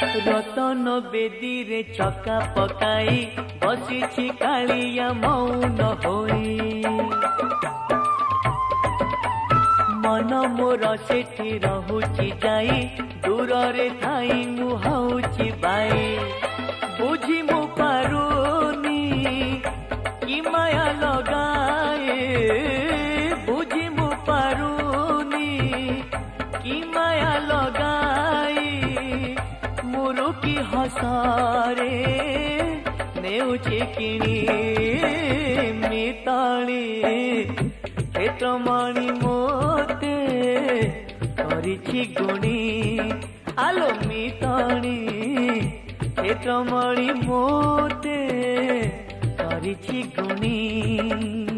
रतन बेदी रे चका पकाई बसी कालिया मौन होई मन मोर सेठी रहुची जाई दूर रे थाई मुहाउची बाई बुझी मु पारुनी कि माया लगाए बुझी मु पारुनी कि माया लगाई मुरु की हसारे नेउची किणी मिताली क्षेत्रमणि मोते करिछि गुणी आलो मिताली क्षेत्रमणि मोते करिछि गुणी।